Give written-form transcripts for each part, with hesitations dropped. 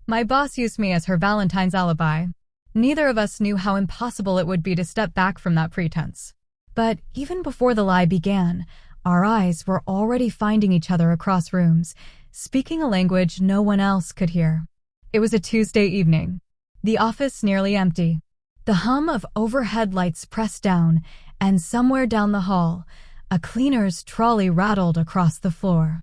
My boss used me as her Valentine's alibi. Neither of us knew how impossible it would be to step back from that pretense. But even before the lie began, our eyes were already finding each other across rooms, speaking a language no one else could hear. It was a Tuesday evening. The office nearly empty. The hum of overhead lights pressed down, and somewhere down the hall, a cleaner's trolley rattled across the floor.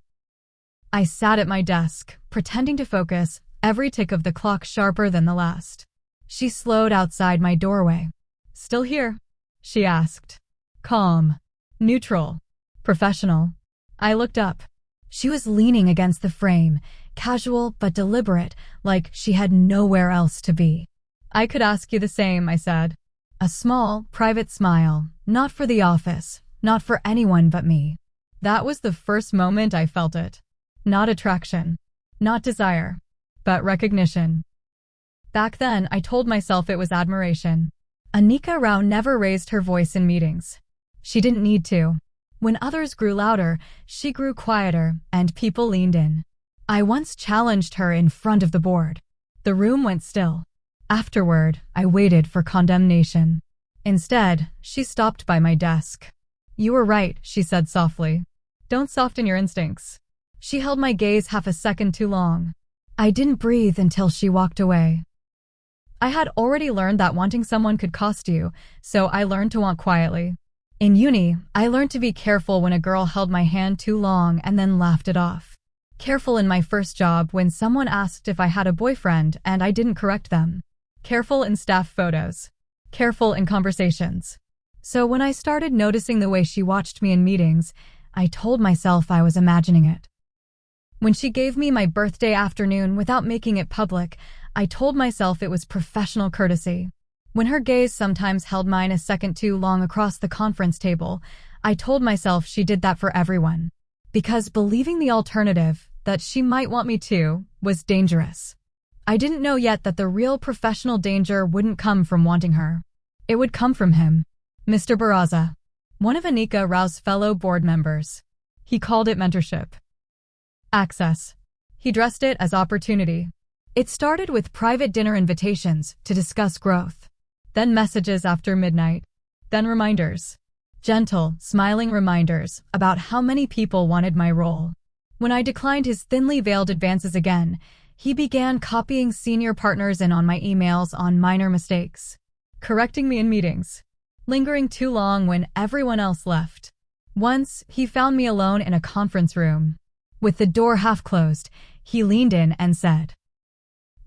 I sat at my desk, pretending to focus, every tick of the clock sharper than the last. She slowed outside my doorway. "Still here?" she asked. Calm, neutral, professional. I looked up. She was leaning against the frame, casual but deliberate, like she had nowhere else to be. "I could ask you the same," I said. A small, private smile, not for the office, not for anyone but me. That was the first moment I felt it. Not attraction, not desire, but recognition. Back then, I told myself it was admiration. Anika Rao never raised her voice in meetings. She didn't need to. When others grew louder, she grew quieter, and people leaned in. I once challenged her in front of the board. The room went still. Afterward, I waited for condemnation. Instead, she stopped by my desk. "You were right," she said softly. "Don't soften your instincts." She held my gaze half a second too long. I didn't breathe until she walked away. I had already learned that wanting someone could cost you, so I learned to want quietly. In uni, I learned to be careful when a girl held my hand too long and then laughed it off. Careful in my first job when someone asked if I had a boyfriend and I didn't correct them. Careful in staff photos. Careful in conversations. So when I started noticing the way she watched me in meetings, I told myself I was imagining it. When she gave me my birthday afternoon without making it public, I told myself it was professional courtesy. When her gaze sometimes held mine a second too long across the conference table, I told myself she did that for everyone. Because believing the alternative, that she might want me too, was dangerous. I didn't know yet that the real professional danger wouldn't come from wanting her. It would come from him. Mr. Barraza. One of Anika Rao's fellow board members. He called it mentorship. Access. He dressed it as opportunity. It started with private dinner invitations to discuss growth. Then messages after midnight. Then reminders. Gentle, smiling reminders about how many people wanted my role. When I declined his thinly veiled advances again, he began copying senior partners in on my emails on minor mistakes. Correcting me in meetings. Lingering too long when everyone else left. Once, he found me alone in a conference room. With the door half closed, he leaned in and said,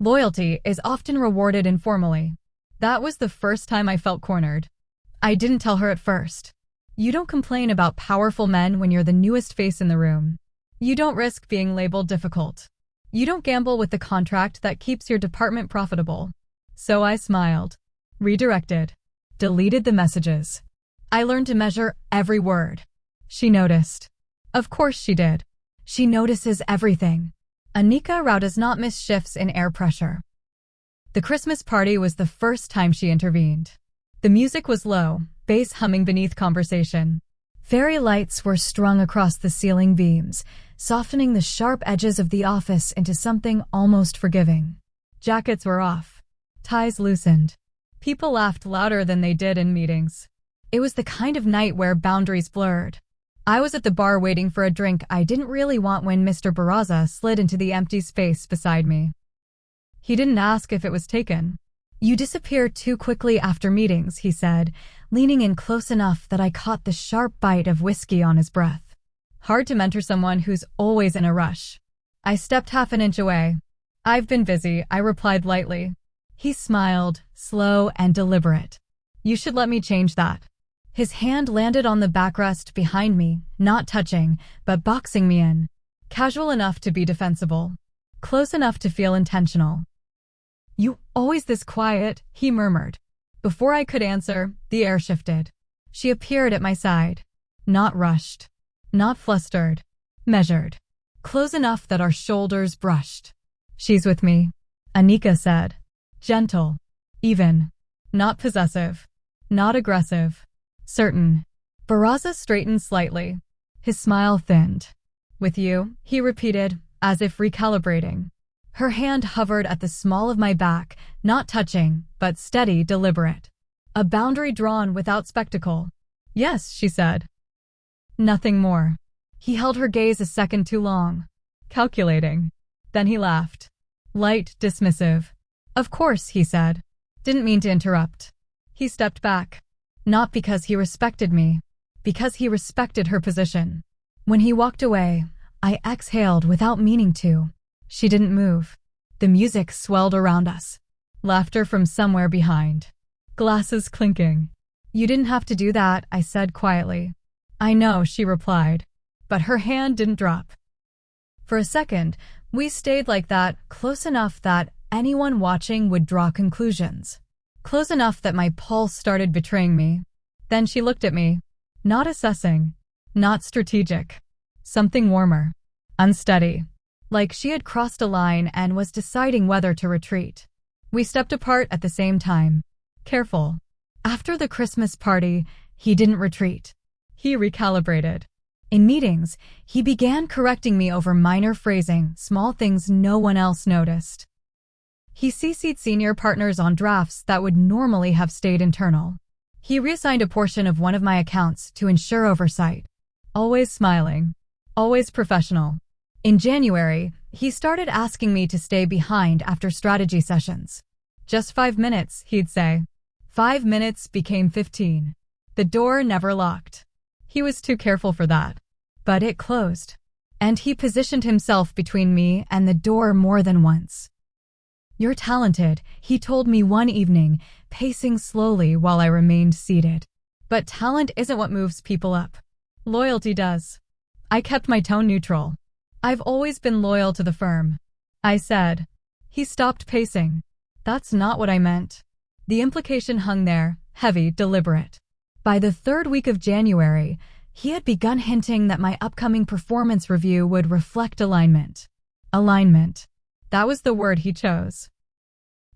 "Loyalty is often rewarded informally." That was the first time I felt cornered. I didn't tell her at first. You don't complain about powerful men when you're the newest face in the room. You don't risk being labeled difficult. You don't gamble with the contract that keeps your department profitable. So I smiled, redirected, deleted the messages. I learned to measure every word. She noticed. Of course she did. She notices everything. Anika Rao does not miss shifts in air pressure. The Christmas party was the first time she intervened. The music was low, bass humming beneath conversation. Fairy lights were strung across the ceiling beams, softening the sharp edges of the office into something almost forgiving. Jackets were off. Ties loosened. People laughed louder than they did in meetings. It was the kind of night where boundaries blurred. I was at the bar waiting for a drink I didn't really want when Mr. Barraza slid into the empty space beside me. He didn't ask if it was taken. "You disappear too quickly after meetings," he said, leaning in close enough that I caught the sharp bite of whiskey on his breath. Hard to mentor someone who's always in a rush. I stepped half an inch away. "I've been busy," I replied lightly. He smiled, slow and deliberate. "You should let me change that." His hand landed on the backrest behind me, not touching, but boxing me in. Casual enough to be defensible. Close enough to feel intentional. "You always this quiet," he murmured. Before I could answer, the air shifted. She appeared at my side. Not rushed. Not flustered. Measured. Close enough that our shoulders brushed. "She's with me," Anika said. Gentle. Even. Not possessive. Not aggressive. Certain. Barraza straightened slightly. His smile thinned. "With you," he repeated, as if recalibrating. Her hand hovered at the small of my back, not touching, but steady, deliberate. A boundary drawn without spectacle. Yes, she said. Nothing more. He held her gaze a second too long. Calculating. Then he laughed. Light, dismissive. Of course, he said. Didn't mean to interrupt. He stepped back. Not because he respected me. Because he respected her position. When he walked away, I exhaled without meaning to. She didn't move. The music swelled around us. Laughter from somewhere behind. Glasses clinking. You didn't have to do that, I said quietly. I know, she replied. But her hand didn't drop. For a second, we stayed like that, close enough that anyone watching would draw conclusions. Close enough that my pulse started betraying me. Then she looked at me. Not assessing. Not strategic. Something warmer. Unsteady. Like she had crossed a line and was deciding whether to retreat. We stepped apart at the same time. Careful. After the Christmas party, he didn't retreat. He recalibrated. In meetings, he began correcting me over minor phrasing, small things no one else noticed. He CC'd senior partners on drafts that would normally have stayed internal. He reassigned a portion of one of my accounts to ensure oversight. Always smiling. Always professional. In January, he started asking me to stay behind after strategy sessions. Just 5 minutes, he'd say. 5 minutes became 15. The door never locked. He was too careful for that. But it closed. And he positioned himself between me and the door more than once. You're talented, he told me one evening, pacing slowly while I remained seated. But talent isn't what moves people up. Loyalty does. I kept my tone neutral. I've always been loyal to the firm. I said. He stopped pacing. That's not what I meant. The implication hung there, heavy, deliberate. By the third week of January, he had begun hinting that my upcoming performance review would reflect alignment. Alignment. That was the word he chose.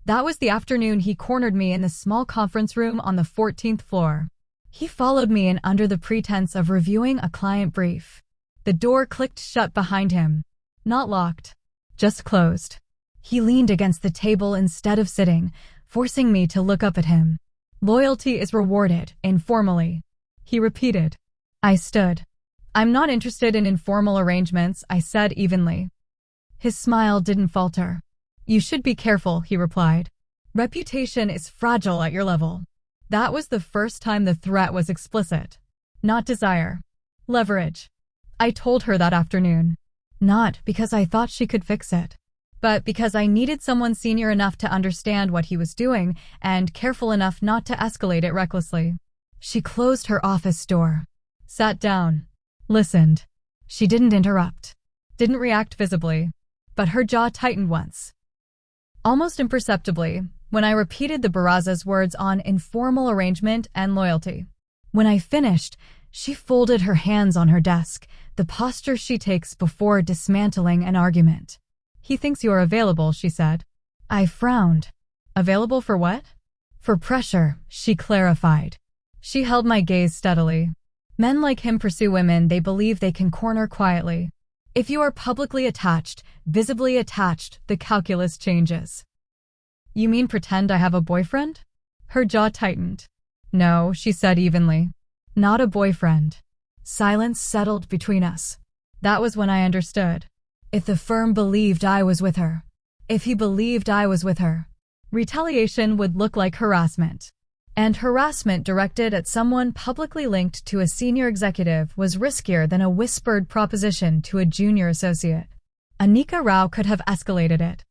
That was the afternoon he cornered me in the small conference room on the 14th floor. He followed me in under the pretense of reviewing a client brief. The door clicked shut behind him. Not locked. Just closed. He leaned against the table instead of sitting, forcing me to look up at him. Loyalty is rewarded, informally. He repeated. I stood. I'm not interested in informal arrangements, I said evenly. His smile didn't falter. You should be careful, he replied. Reputation is fragile at your level. That was the first time the threat was explicit. Not desire. Leverage. I told her that afternoon. Not because I thought she could fix it, but because I needed someone senior enough to understand what he was doing and careful enough not to escalate it recklessly. She closed her office door. Sat down. Listened. She didn't interrupt. Didn't react visibly. But her jaw tightened once. Almost imperceptibly, when I repeated the Barraza's words on informal arrangement and loyalty. When I finished, she folded her hands on her desk, the posture she takes before dismantling an argument. He thinks you are available, she said. I frowned. Available for what? For pressure, she clarified. She held my gaze steadily. Men like him pursue women they believe they can corner quietly. If you are publicly attached, visibly attached, the calculus changes. You mean pretend I have a boyfriend? Her jaw tightened. No, she said evenly. Not a boyfriend. Silence settled between us. That was when I understood. If the firm believed I was with her, if he believed I was with her, retaliation would look like harassment. And harassment directed at someone publicly linked to a senior executive was riskier than a whispered proposition to a junior associate. Anika Rao could have escalated it.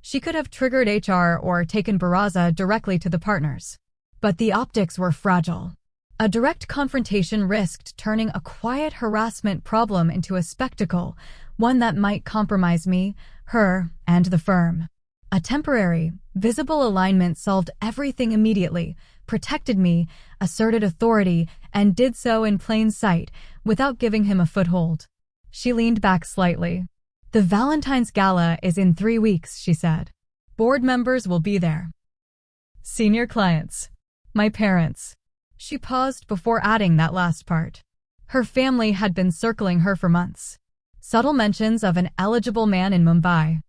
She could have triggered HR or taken Barraza directly to the partners. But the optics were fragile. A direct confrontation risked turning a quiet harassment problem into a spectacle, one that might compromise me, her, and the firm. A temporary, visible alignment solved everything immediately, protected me, asserted authority, and did so in plain sight, without giving him a foothold. She leaned back slightly. The Valentine's Gala is in 3 weeks, she said. Board members will be there. Senior clients. My parents. She paused before adding that last part. Her family had been circling her for months. Subtle mentions of an eligible man in Mumbai.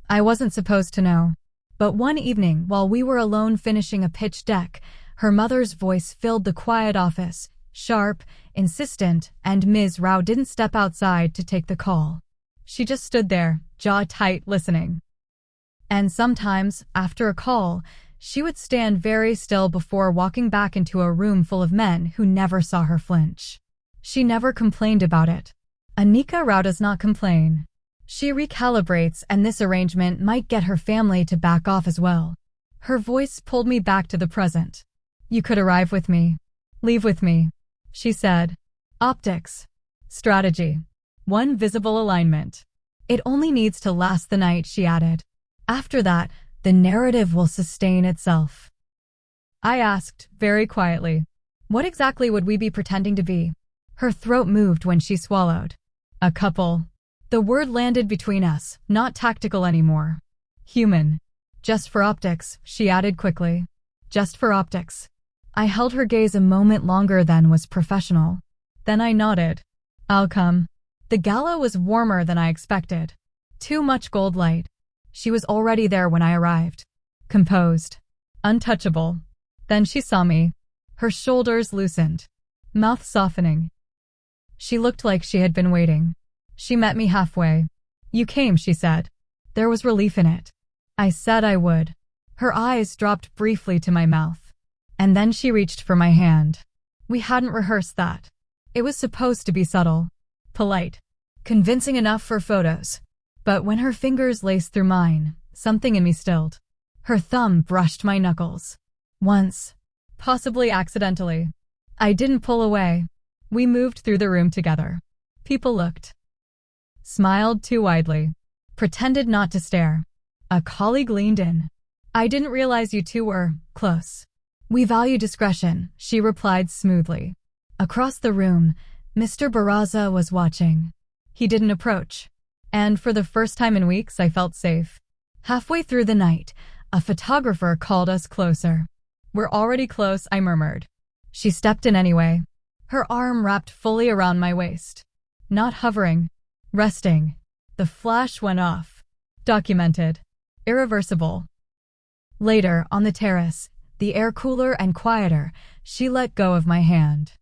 I wasn't supposed to know. But one evening, while we were alone finishing a pitch deck, her mother's voice filled the quiet office, sharp, insistent, and Ms. Rao didn't step outside to take the call. She just stood there, jaw tight, listening. And sometimes, after a call, she would stand very still before walking back into a room full of men who never saw her flinch. She never complained about it. Anika Rao does not complain. She recalibrates, and this arrangement might get her family to back off as well. Her voice pulled me back to the present. You could arrive with me. Leave with me, she said. Optics. Strategy. One visible alignment. It only needs to last the night, she added. After that, the narrative will sustain itself. I asked, very quietly, what exactly would we be pretending to be? Her throat moved when she swallowed. A couple. The word landed between us, not tactical anymore. Human. Just for optics, she added quickly. Just for optics. I held her gaze a moment longer than was professional. Then I nodded. I'll come. The gala was warmer than I expected. Too much gold light. She was already there when I arrived. Composed. Untouchable. Then she saw me. Her shoulders loosened. Mouth softening. She looked like she had been waiting. She met me halfway. You came, she said. There was relief in it. I said I would. Her eyes dropped briefly to my mouth. And then she reached for my hand. We hadn't rehearsed that. It was supposed to be subtle. Polite. Convincing enough for photos. But when her fingers laced through mine, something in me stilled. Her thumb brushed my knuckles. Once. Possibly accidentally. I didn't pull away. We moved through the room together. People looked. Smiled too widely. Pretended not to stare. A colleague leaned in. I didn't realize you two were close. We value discretion, she replied smoothly. Across the room, Mr. Barraza was watching. He didn't approach. And for the first time in weeks, I felt safe. Halfway through the night, a photographer called us closer. We're already close, I murmured. She stepped in anyway. Her arm wrapped fully around my waist. Not hovering. Resting. The flash went off. Documented. Irreversible. Later, on the terrace, the air cooler and quieter, she let go of my hand.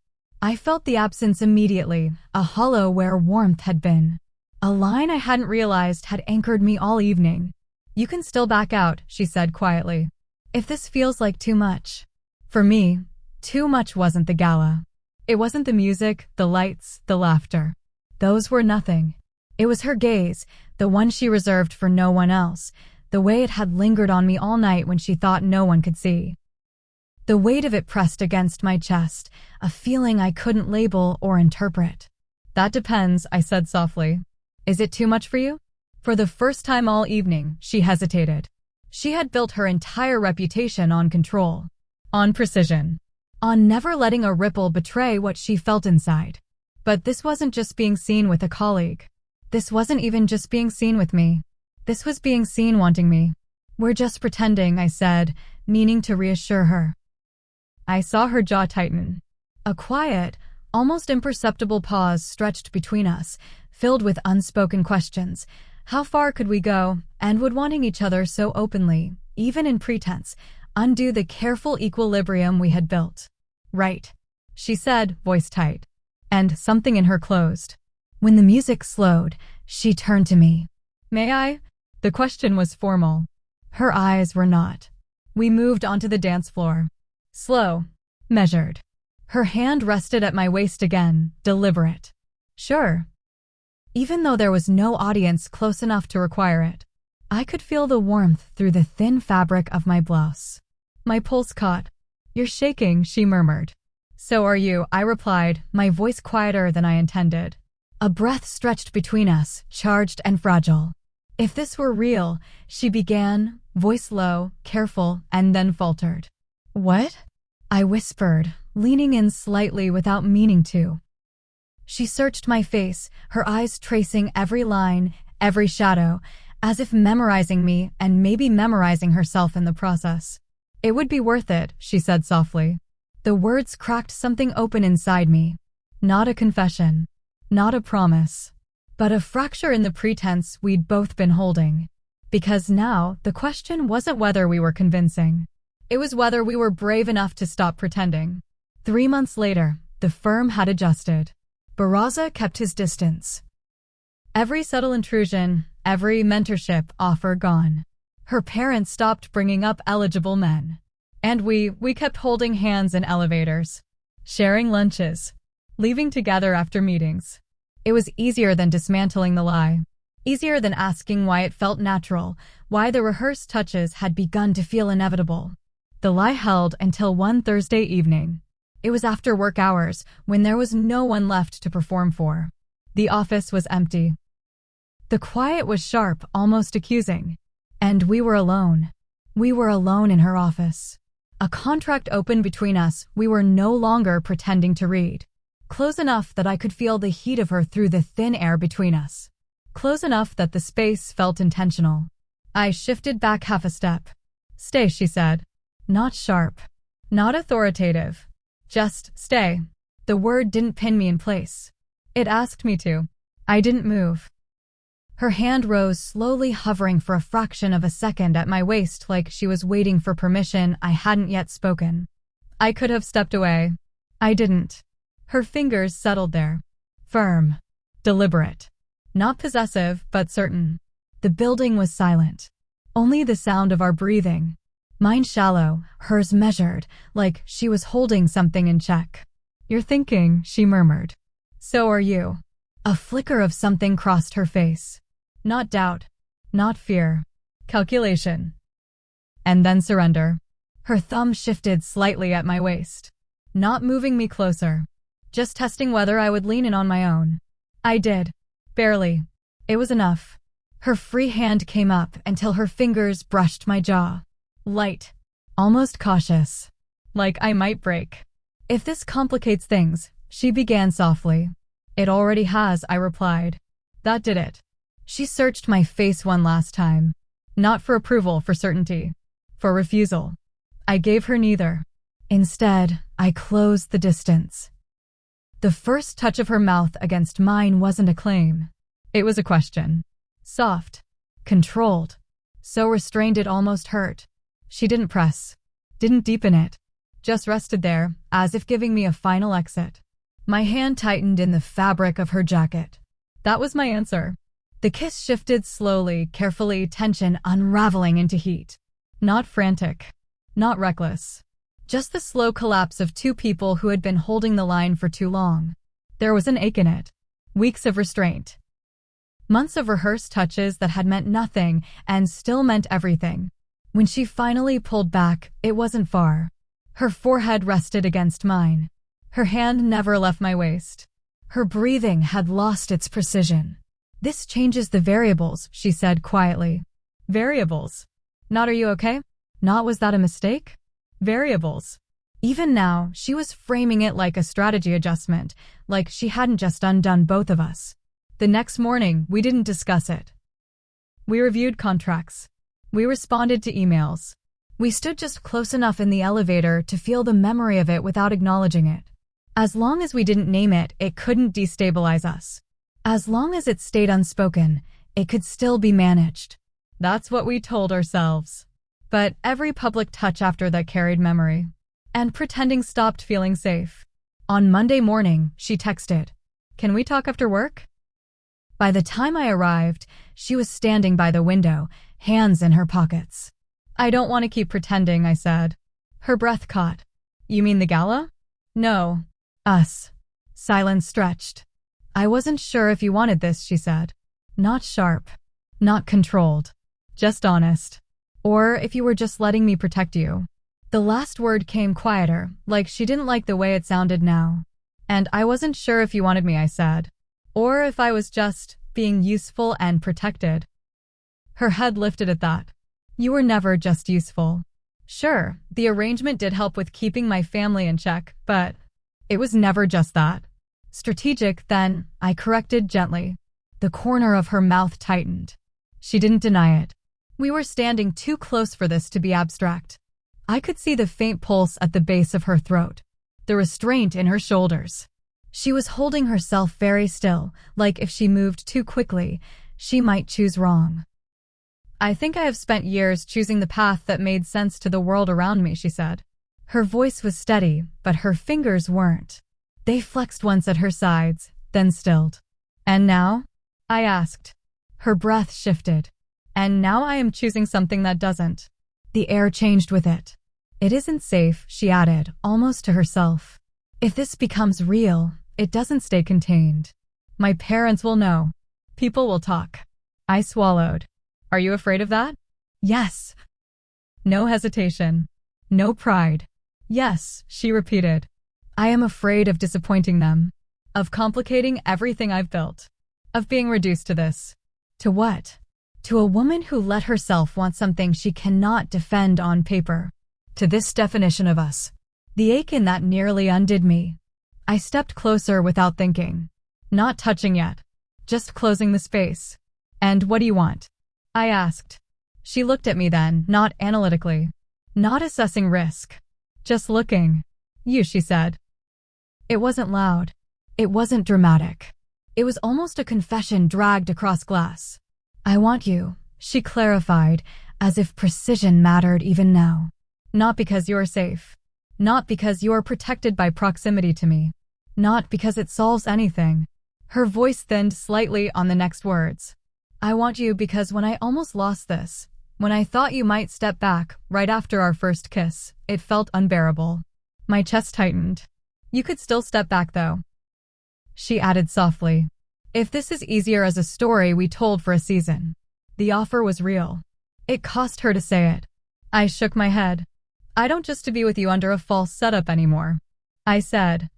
I felt the absence immediately, a hollow where warmth had been. A line I hadn't realized had anchored me all evening. You can still back out, she said quietly. If this feels like too much. For me, too much wasn't the gala. It wasn't the music, the lights, the laughter. Those were nothing. It was her gaze, the one she reserved for no one else, the way it had lingered on me all night when she thought no one could see. The weight of it pressed against my chest, a feeling I couldn't label or interpret. That depends, I said softly. Is it too much for you? For the first time all evening, she hesitated. She had built her entire reputation on control, on precision, on never letting a ripple betray what she felt inside. But this wasn't just being seen with a colleague. This wasn't even just being seen with me. This was being seen wanting me. We're just pretending, I said, meaning to reassure her. I saw her jaw tighten. A quiet, almost imperceptible pause stretched between us, filled with unspoken questions. How far could we go, and would wanting each other so openly, even in pretense, undo the careful equilibrium we had built? Right, she said, voice tight. And something in her closed. When the music slowed, she turned to me. May I? The question was formal. Her eyes were not. We moved onto the dance floor. Slow. Measured. Her hand rested at my waist again, deliberate. Sure. Even though there was no audience close enough to require it, I could feel the warmth through the thin fabric of my blouse. My pulse caught. You're shaking, she murmured. So are you, I replied, my voice quieter than I intended. A breath stretched between us, charged and fragile. If this were real, she began, voice low, careful, and then faltered. What? I whispered, leaning in slightly without meaning to. She searched my face, her eyes tracing every line, every shadow, as if memorizing me and maybe memorizing herself in the process. It would be worth it, she said softly. The words cracked something open inside me. Not a confession. Not a promise. But a fracture in the pretense we'd both been holding. Because now, the question wasn't whether we were convincing. It was whether we were brave enough to stop pretending. 3 months later, the firm had adjusted. Barraza kept his distance. Every subtle intrusion, every mentorship offer gone. Her parents stopped bringing up eligible men. And we kept holding hands in elevators, sharing lunches, leaving together after meetings. It was easier than dismantling the lie. Easier than asking why it felt natural, why the rehearsed touches had begun to feel inevitable. The lie held until one Thursday evening. It was after work hours, when there was no one left to perform for. The office was empty. The quiet was sharp, almost accusing. And we were alone. We were alone in her office. A contract opened between us we were no longer pretending to read. Close enough that I could feel the heat of her through the thin air between us. Close enough that the space felt intentional. I shifted back half a step. "Stay," she said. Not sharp. Not authoritative. Just stay. The word didn't pin me in place. It asked me to. I didn't move. Her hand rose, slowly hovering for a fraction of a second at my waist like she was waiting for permission I hadn't yet spoken. I could have stepped away. I didn't. Her fingers settled there. Firm. Deliberate. Not possessive, but certain. The building was silent. Only the sound of our breathing. Mine shallow, hers measured, like she was holding something in check. "You're thinking," she murmured. "So are you." A flicker of something crossed her face. Not doubt. Not fear. Calculation. And then surrender. Her thumb shifted slightly at my waist. Not moving me closer. Just testing whether I would lean in on my own. I did. Barely. It was enough. Her free hand came up until her fingers brushed my jaw. Light. Almost cautious. Like I might break. "If this complicates things," she began softly. "It already has," I replied. That did it. She searched my face one last time. Not for approval, for certainty. For refusal. I gave her neither. Instead, I closed the distance. The first touch of her mouth against mine wasn't a claim. It was a question. Soft. Controlled. So restrained it almost hurt. She didn't press. Didn't deepen it. Just rested there, as if giving me a final exit. My hand tightened in the fabric of her jacket. That was my answer. The kiss shifted slowly, carefully, tension unraveling into heat. Not frantic. Not reckless. Just the slow collapse of two people who had been holding the line for too long. There was an ache in it. Weeks of restraint. Months of rehearsed touches that had meant nothing and still meant everything. When she finally pulled back, it wasn't far. Her forehead rested against mine. Her hand never left my waist. Her breathing had lost its precision. "This changes the variables," she said quietly. Variables. Not "are you okay?" Not "was that a mistake?" Variables. Even now, she was framing it like a strategy adjustment, like she hadn't just undone both of us. The next morning, we didn't discuss it. We reviewed contracts. We responded to emails. We stood just close enough in the elevator to feel the memory of it without acknowledging it. As long as we didn't name it, it couldn't destabilize us. As long as it stayed unspoken, it could still be managed. That's what we told ourselves. But every public touch after that carried memory. And pretending stopped feeling safe. On Monday morning, she texted, "Can we talk after work?" By the time I arrived, she was standing by the window, hands in her pockets. "I don't want to keep pretending," I said. Her breath caught. "You mean the gala?" "No. Us." Silence stretched. "I wasn't sure if you wanted this," she said. Not sharp. Not controlled. Just honest. "Or if you were just letting me protect you." The last word came quieter, like she didn't like the way it sounded now. "And I wasn't sure if you wanted me," I said. "Or if I was just being useful and protected." Her head lifted at that. "You were never just useful." Sure, the arrangement did help with keeping my family in check, but it was never just that. Strategic, then, I corrected gently. The corner of her mouth tightened. She didn't deny it. We were standing too close for this to be abstract. I could see the faint pulse at the base of her throat, the restraint in her shoulders. She was holding herself very still, like if she moved too quickly, she might choose wrong. I think I have spent years choosing the path that made sense to the world around me, she said. Her voice was steady, but her fingers weren't. They flexed once at her sides, then stilled. And now? I asked. Her breath shifted. And now I am choosing something that doesn't. The air changed with it. It isn't safe, she added, almost to herself. If this becomes real, it doesn't stay contained. My parents will know. People will talk. I swallowed. Are you afraid of that? Yes. No hesitation. No pride. Yes, she repeated. I am afraid of disappointing them. Of complicating everything I've built. Of being reduced to this. To what? To a woman who let herself want something she cannot defend on paper. To this definition of us. The ache in that nearly undid me. I stepped closer without thinking. Not touching yet. Just closing the space. And what do you want? I asked. She looked at me then, not analytically. Not assessing risk. Just looking. You, she said. It wasn't loud. It wasn't dramatic. It was almost a confession dragged across glass. I want you, she clarified, as if precision mattered even now. Not because you're safe. Not because you're protected by proximity to me. Not because it solves anything. Her voice thinned slightly on the next words. I want you because when I almost lost this, when I thought you might step back right after our first kiss, it felt unbearable. My chest tightened. You could still step back though. She added softly. If this is easier as a story we told for a season. The offer was real. It cost her to say it. I shook my head. I don't just to be with you under a false setup anymore. I said.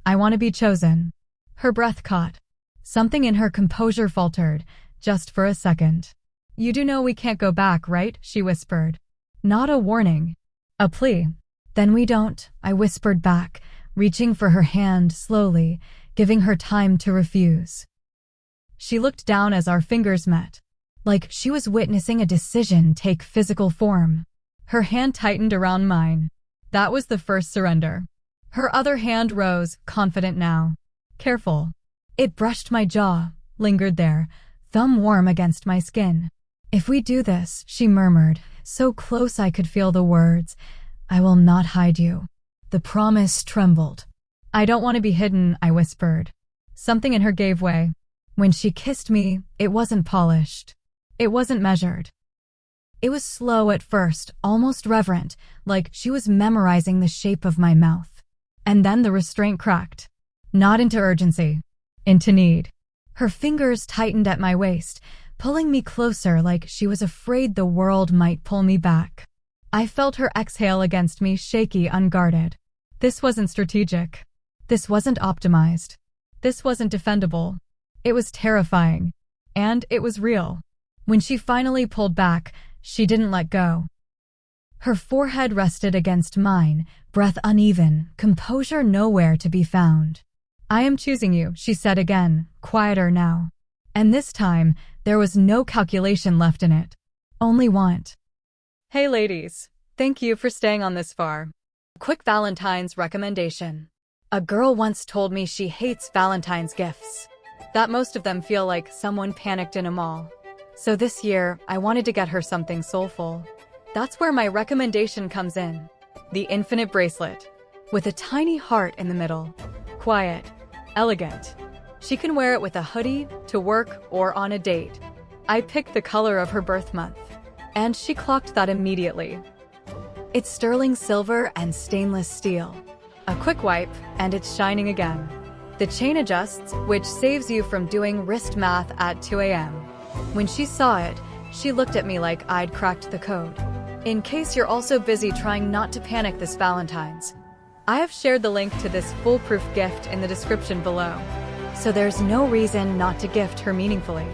I want to be chosen. Her breath caught. Something in her composure faltered, just for a second. You do know we can't go back, right? She whispered. Not a warning. A plea. Then we don't, I whispered back, reaching for her hand slowly, giving her time to refuse. She looked down as our fingers met, like she was witnessing a decision take physical form. Her hand tightened around mine. That was the first surrender. Her other hand rose, confident now. Careful. It brushed my jaw, lingered there, thumb warm against my skin. If we do this, she murmured, so close I could feel the words, I will not hide you. The promise trembled. I don't want to be hidden, I whispered. Something in her gave way. When she kissed me, it wasn't polished. It wasn't measured. It was slow at first, almost reverent, like she was memorizing the shape of my mouth. And then the restraint cracked. Not into urgency. Into need. Her fingers tightened at my waist, pulling me closer like she was afraid the world might pull me back. I felt her exhale against me, shaky, unguarded. This wasn't strategic. This wasn't optimized. This wasn't defendable. It was terrifying. And it was real. When she finally pulled back, she didn't let go. Her forehead rested against mine, breath uneven, composure nowhere to be found. I am choosing you, she said again, quieter now. And this time, there was no calculation left in it. Only want. Hey ladies, thank you for staying on this far. Quick Valentine's recommendation. A girl once told me she hates Valentine's gifts. That most of them feel like someone panicked in a mall. So this year, I wanted to get her something soulful. That's where my recommendation comes in. The infinite bracelet. With a tiny heart in the middle. Quiet. Elegant. She can wear it with a hoodie, to work, or on a date. I picked the color of her birth month. And she clocked that immediately. It's sterling silver and stainless steel. A quick wipe, and it's shining again. The chain adjusts, which saves you from doing wrist math at 2 a.m. When she saw it, she looked at me like I'd cracked the code. In case you're also busy trying not to panic this Valentine's, I have shared the link to this foolproof gift in the description below. So there's no reason not to gift her meaningfully.